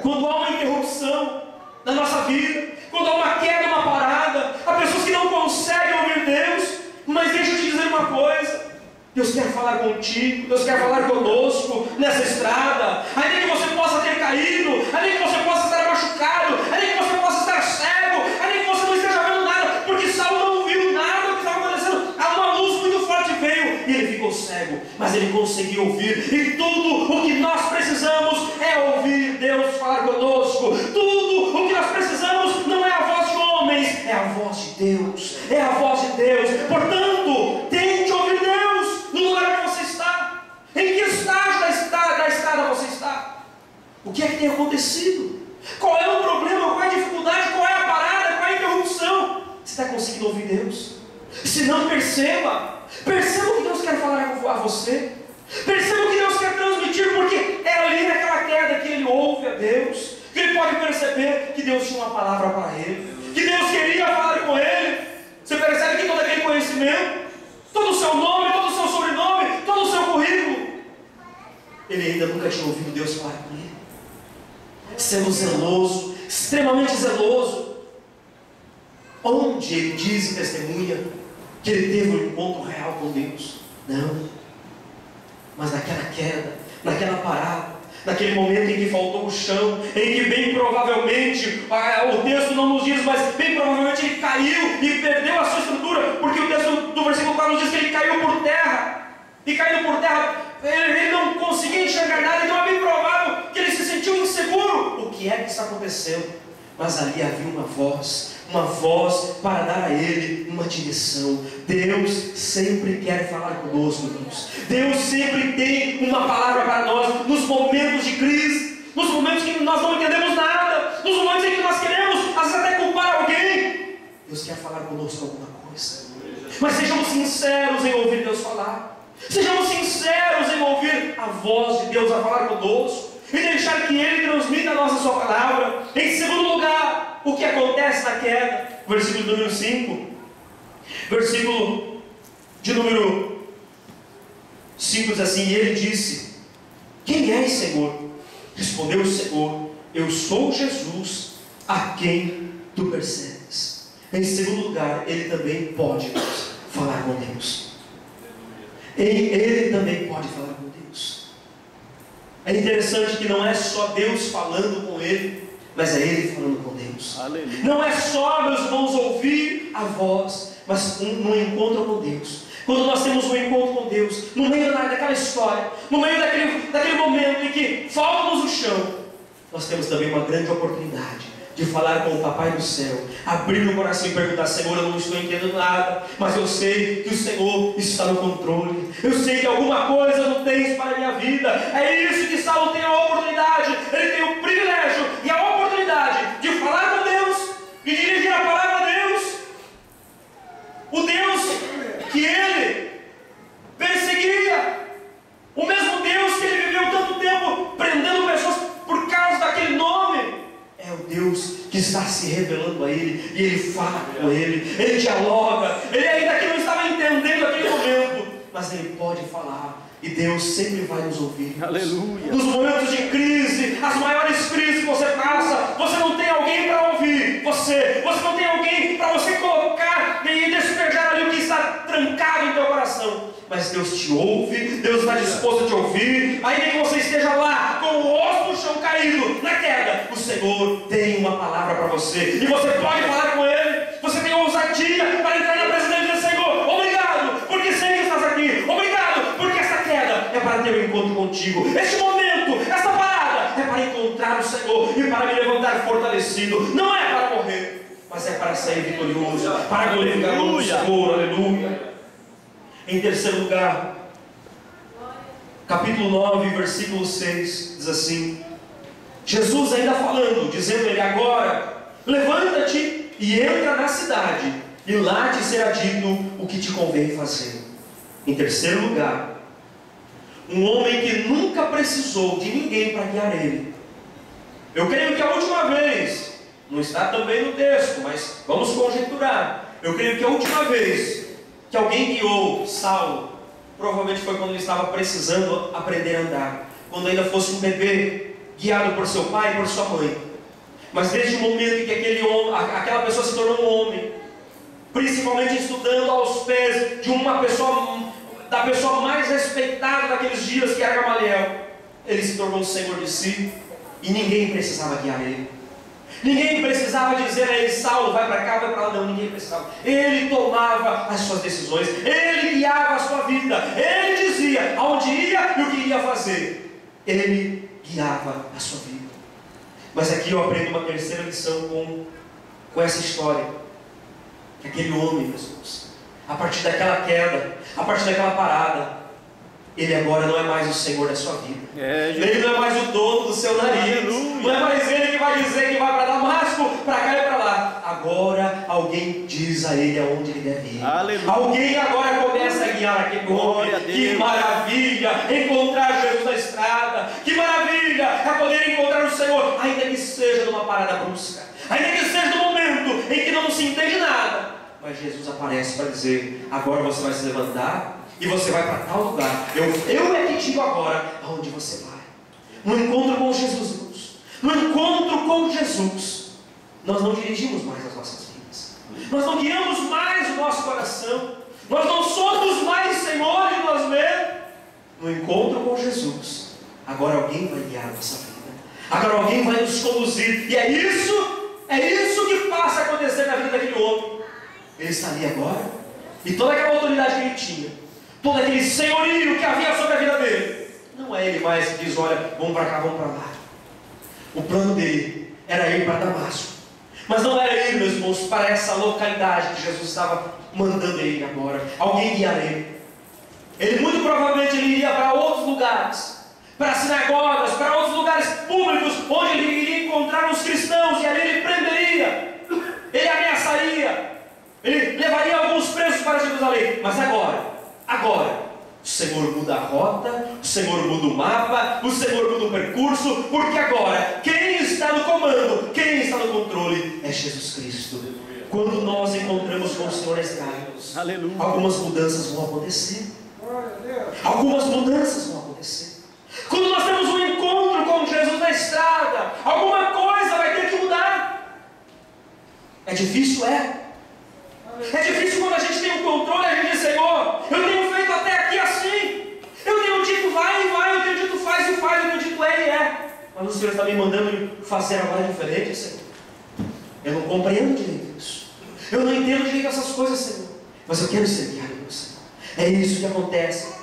Quando há uma interrupção na nossa vida, quando há uma queda, uma parada, há pessoas que não conseguem ouvir Deus. Mas deixa eu te dizer uma coisa: Deus quer falar contigo, Deus quer falar conosco nessa estrada. Ainda que você possa ter caído, ainda que você possa estar machucado, ainda que você possa estar cego, ainda que você não esteja vendo nada, porque Saulo não viu nada do que estava acontecendo. Uma luz muito forte veio e ele ficou cego, mas ele conseguiu ouvir. E tudo o que nós precisamos é ouvir Deus falar conosco. Tudo o que nós precisamos não é a voz de homens, é a voz de Deus. É a voz de Deus. Portanto, tente ouvir Deus no lugar que você está. Em que estágio da estrada você está? O que é que tem acontecido? Qual é o problema? Qual é a dificuldade? Qual é a parada? Qual é a Você está conseguindo ouvir Deus? Se não, perceba o que Deus quer falar a você. Perceba o que Deus quer transmitir, porque é ali naquela queda que ele ouve a Deus, que ele pode perceber que Deus tinha uma palavra para ele, que Deus queria falar com ele. Você percebe que todo aquele conhecimento, todo o seu nome, todo o seu sobrenome, todo o seu currículo, ele ainda nunca tinha ouvido Deus falar com ele. Sendo zeloso, extremamente zeloso, onde ele diz e testemunha que ele teve um encontro real com Deus? Não. Mas naquela queda, naquela parada, naquele momento em que faltou o chão, em que bem provavelmente, o texto não nos diz, mas bem provavelmente ele caiu e perdeu a sua estrutura, porque o texto do versículo 4 nos diz que ele caiu por terra, e caindo por terra, ele não conseguia enxergar nada, então é bem provável que ele se sentiu inseguro. O que é que está acontecendo? Mas ali havia uma voz para dar a ele uma direção. Deus sempre quer falar conosco, irmãos. Deus sempre tem uma palavra para nós, nos momentos de crise, nos momentos em que nós não entendemos nada, nos momentos em que nós queremos, às vezes até culpar alguém. Deus quer falar conosco alguma coisa. Mas sejamos sinceros em ouvir Deus falar. Sejamos sinceros em ouvir a voz de Deus a falar conosco e deixar que Ele transmita a sua palavra. Em segundo lugar, o que acontece na queda? Versículo número 5. Versículo de número 5 diz assim: e ele disse: quem és, Senhor? Respondeu o Senhor: eu sou Jesus, a quem tu persegues. Em segundo lugar, ele também pode falar com Deus. Ele também pode falar com Deus. É interessante que não é só Deus falando com ele, mas é ele falando com Deus.
Aleluia.
Não é só, meus irmãos, ouvir a voz, mas um encontro com Deus. Quando nós temos um encontro com Deus, no meio daquela história, no meio daquele momento em que falta-nos o chão, nós temos também uma grande oportunidade de falar com o Papai do céu, abrir o coração e perguntar: Senhor, eu não estou entendendo nada, mas eu sei que o Senhor está no controle, eu sei que alguma coisa não tens para a minha vida. É isso que Saulo tem a oportunidade, ele tem o privilégio e a oportunidade de falar com Deus, de dirigir a palavra a Deus, o Deus que ele perseguia, o mesmo Deus que ele viveu tanto tempo prendendo pessoas por causa daquele nome. É o Deus que está se revelando a ele, e ele fala com ele dialoga, ele ainda que não estava entendendo aquele momento, mas ele pode falar, e Deus sempre vai nos ouvir.
Aleluia.
Nos momentos de crise, as maiores crises que você passa, você não tem alguém para ouvir você não tem alguém para você colocar e despejar ali o que está trancado em teu coração, mas Deus te ouve, Deus está disposto a te ouvir, ainda que você esteja lá com o osso no chão caído, na queda, o Senhor tem uma palavra para você, e você pode falar com Ele. Você tem ousadia para entrar na presença e dizer: Senhor, obrigado, porque sei que estás aqui, obrigado, porque essa queda é para ter um encontro contigo, este momento, essa parada é para encontrar o Senhor e para me levantar fortalecido, não é para morrer, mas é para sair vitorioso, para glorificar o nome do Senhor. Aleluia. Em terceiro lugar, capítulo 9, versículo 6, diz assim: Jesus ainda falando, dizendo ele: agora, levanta-te e entra na cidade, e lá te será dito o que te convém fazer. Em terceiro lugar, um homem que nunca precisou de ninguém para guiar ele. Eu creio que a última vez, não está também no texto, mas vamos conjecturar, eu creio que a última vez que alguém guiou Saulo, provavelmente foi quando ele estava precisando aprender a andar, quando ainda fosse um bebê, guiado por seu pai e por sua mãe. Mas desde o momento em que aquela pessoa se tornou um homem, principalmente estudando aos pés de uma pessoa, da pessoa mais respeitada daqueles dias, que era Gamaliel, ele se tornou o senhor de si, e ninguém precisava guiar ele. Ninguém precisava dizer a ele: Saulo, vai para cá, vai para lá. Não, ninguém precisava. Ele tomava as suas decisões, ele guiava a sua vida, ele dizia aonde ia e o que ia fazer, ele guiava a sua vida. Mas aqui eu aprendo uma terceira lição com essa história. Aquele homem, meus irmãos, a partir daquela queda, a partir daquela parada, Ele agora não é mais o Senhor da sua vida.
Ele
não é mais o dono do seu nariz. Não é mais ele que vai dizer que vai para Damasco, para cá e para lá. Agora alguém diz a ele aonde ele deve ir.
Aleluia.
Alguém agora começa a guiar aquele homem. Que maravilha encontrar Jesus na estrada. Que maravilha é poder encontrar o Senhor, ainda que seja numa parada brusca, ainda que seja no momento em que não se entende nada. Mas Jesus aparece para dizer: agora você vai se levantar e você vai para tal lugar. Eu é que digo agora aonde você vai. No encontro com Jesus, irmãos. No encontro com Jesus, nós não dirigimos mais as nossas vidas. Nós não guiamos mais o nosso coração. Nós não somos mais senhores de nós mesmos. No encontro com Jesus, agora alguém vai guiar a nossa vida. Agora alguém vai nos conduzir. E é isso que passa a acontecer na vida daquele homem. Ele está ali agora, e toda aquela autoridade que ele tinha, todo aquele senhorio que havia sobre a vida dele, não é ele mais que diz: olha, vamos para cá, vamos para lá. O plano dele era ir para Damasco, mas não era ir, meus irmãos, para essa localidade que Jesus estava mandando ele ir agora. Alguém guiar ele. Ele muito provavelmente ele iria para outros lugares, para sinagogas, para outros lugares públicos, onde ele iria encontrar os cristãos, e ali ele prenderia, ele ameaçaria, ele levaria alguns presos para Jerusalém. Mas agora, o Senhor muda a rota, o Senhor muda o mapa, o Senhor muda o percurso, porque agora, quem está no comando, quem está no controle, é Jesus Cristo. Quando nós encontramos com o Senhor na estrada, algumas mudanças vão acontecer. Algumas mudanças vão acontecer. Quando nós temos um encontro com Jesus na estrada, alguma coisa vai ter que mudar. É difícil, É difícil quando a gente tem um controle, a gente diz: Senhor, eu tenho feito até aqui assim. Eu tenho dito vai e vai, eu tenho dito faz e faz, eu tenho dito é e é. Mas o Senhor está me mandando fazer agora diferente, Senhor. Eu não compreendo direito isso. Eu não entendo direito essas coisas, Senhor. Mas eu quero ser guiado pelo Senhor. É isso que acontece, irmãos.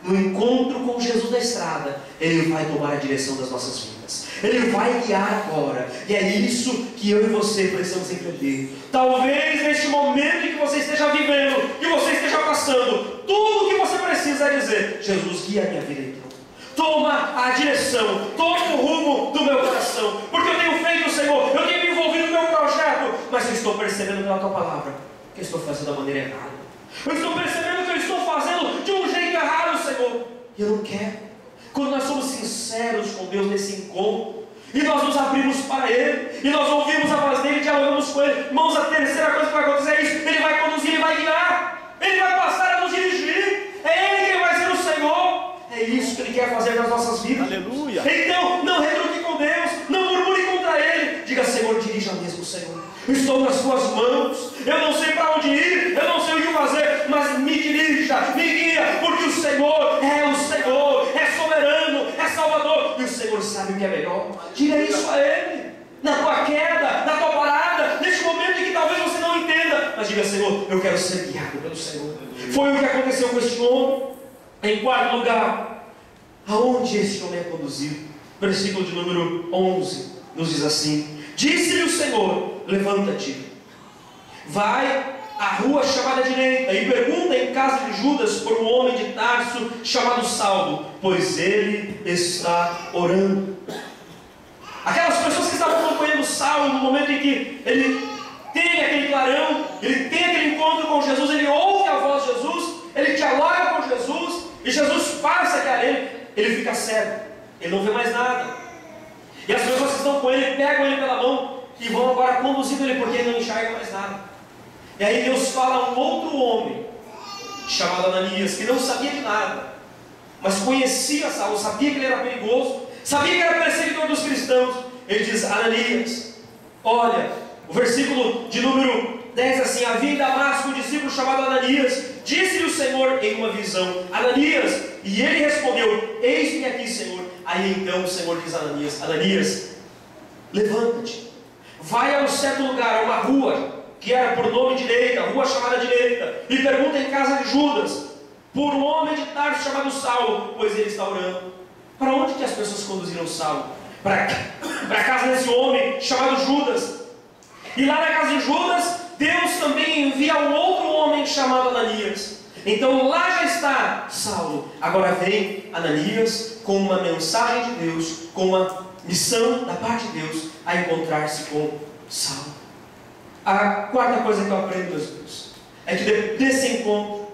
No encontro com Jesus na estrada, Ele vai tomar a direção das nossas vidas. Ele vai guiar agora. E é isso que eu e você precisamos entender. Talvez neste momento em que você esteja vivendo, que você esteja passando, tudo o que você precisa é dizer: Jesus, guia a minha vida então. Toma a direção, toma o rumo do meu coração. Porque eu tenho feito, Senhor, eu tenho me envolvido no meu projeto, mas eu estou percebendo pela Tua palavra que eu estou fazendo da maneira errada. Eu estou percebendo que eu estou fazendo de um jeito errado, Senhor. E eu não quero. Quando nós somos sinceros com Deus nesse encontro, e nós nos abrimos para Ele, e nós ouvimos a voz dEle, dialogamos com Ele, irmãos, a terceira coisa que vai acontecer é isso: Ele vai conduzir, Ele vai guiar, Ele vai passar a nos dirigir. É Ele quem vai ser o Senhor. É isso que Ele quer fazer nas nossas vidas.
Aleluia.
Então, não retruque com Deus, não murmure contra Ele. Diga: Senhor, dirija mesmo, Senhor. Estou nas Tuas mãos. Eu não sei para onde ir, eu não sei o que fazer, mas me dirija, me guia, porque o Senhor, é soberano, é Salvador, e o Senhor sabe o que é melhor. Diga isso a Ele, na tua queda, na tua parada, neste momento em que talvez você não entenda, mas diga: Senhor, eu quero ser guiado pelo Senhor. Foi o que aconteceu com este homem. Em quarto lugar, aonde este homem é conduzido? Versículo de número 11 nos diz assim: disse-lhe o Senhor: levanta-te, vai à rua chamada direita e pergunta em casa de Judas por um homem de Tarso chamado Saulo, pois ele está orando. Aquelas pessoas que estavam acompanhando Saulo no momento em que ele tem aquele clarão, ele tem aquele encontro com Jesus, ele ouve a voz de Jesus, ele dialoga com Jesus, e Jesus passa aqui a ele fica cego, ele não vê mais nada. E as pessoas que estão com ele pegam ele pela mão e vão agora conduzindo ele, porque ele não enxerga mais nada. E aí Deus fala a um outro homem chamado Ananias, que não sabia de nada, mas conhecia Saulo, sabia que ele era perigoso, sabia que era perseguidor dos cristãos. Ele diz: Ananias, olha, o versículo de número 10 assim: havia em Damasco um discípulo chamado Ananias, disse-lhe o Senhor em uma visão: Ananias, e ele respondeu: eis-me aqui, Senhor. Aí então o Senhor diz a Ananias: Ananias, levanta-te, vai a um certo lugar, a uma rua, que era por nome direita, rua chamada direita, e pergunta em casa de Judas, por um homem de Tarso chamado Saulo, pois ele está orando. Para onde que as pessoas conduziram Saulo? Para a casa desse homem chamado Judas. E lá na casa de Judas, Deus também envia um outro homem chamado Ananias. Então lá já está Saulo. Agora vem Ananias com uma mensagem de Deus, com uma missão da parte de Deus, a encontrar-se com Saulo. A quarta coisa que eu aprendo, meus irmãos, é que desse encontro,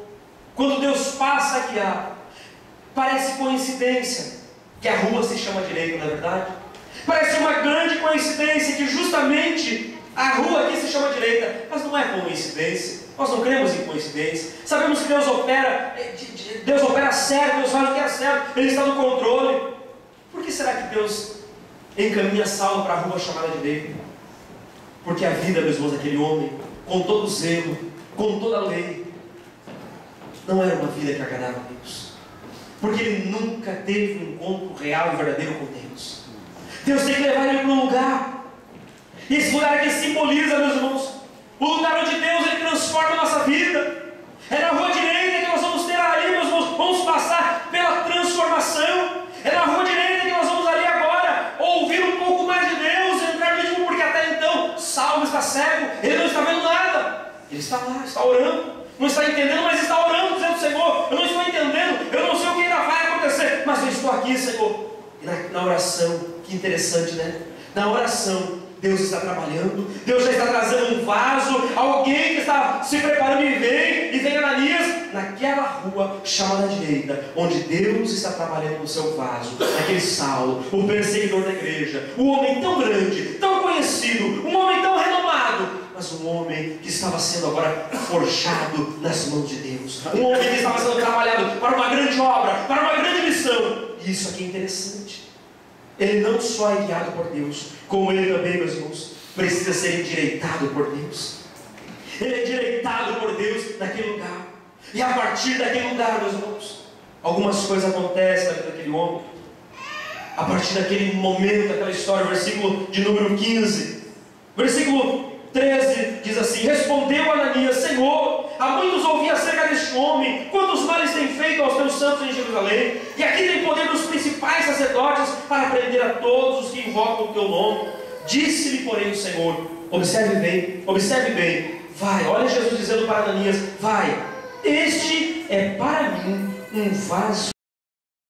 quando Deus passa a guiar, parece coincidência que a rua se chama direita, não é verdade? Parece uma grande coincidência que justamente a rua aqui se chama direita, mas não é coincidência. Nós não cremos em coincidência. Sabemos que Deus opera certo, Deus faz o que é certo, Ele está no controle. Por que será que Deus encaminha Saulo para a rua chamada direita? Porque a vida, meus irmãos, daquele homem, com todo o zelo, com toda a lei, não era uma vida que agradava a Deus. Porque ele nunca teve um encontro real e verdadeiro com Deus. Deus tem que levar ele para um lugar. E esse lugar aqui simboliza, meus irmãos, o lugar onde Deus ele transforma a nossa vida. É na rua direita que nós vamos ter ali, meus irmãos, vamos passar pela transformação. É na rua direita que nós vamos ali agora ouvir um pouco mais de Deus, entrar no ritmo, porque até então Saulo está cego, ele não está vendo nada. Ele está lá, está orando, não está entendendo, mas está orando, dizendo: Senhor, eu não estou entendendo, eu não sei o que ainda vai acontecer, mas eu estou aqui, Senhor. E na oração, que interessante, né? Na oração, Deus está trabalhando, Deus já está trazendo um vaso, alguém que está se preparando e vem Ananias, naquela rua chamada direita, onde Deus está trabalhando no seu vaso, naquele Saulo, o perseguidor da igreja, um homem tão grande, tão conhecido, um homem tão renomado, mas um homem que estava sendo agora forjado nas mãos de Deus, um homem que estava sendo trabalhado para uma grande obra, para uma grande missão. E isso aqui é interessante. Ele não só é guiado por Deus, como ele também, meus irmãos, precisa ser endireitado por Deus. Ele é endireitado por Deus naquele lugar. E a partir daquele lugar, meus irmãos, algumas coisas acontecem na vida daquele homem. A partir daquele momento, daquela história, versículo de número 15, versículo 13, diz assim: respondeu Ananias: Senhor, há muitos ouvi acerca deste homem, quantos males tem feito aos teus santos em Jerusalém, e aqui tem poder dos principais sacerdotes para prender a todos os que invocam o teu nome. Disse-lhe, porém, o Senhor: observe bem, vai. Olha Jesus dizendo para Ananias: vai, este é para mim um vaso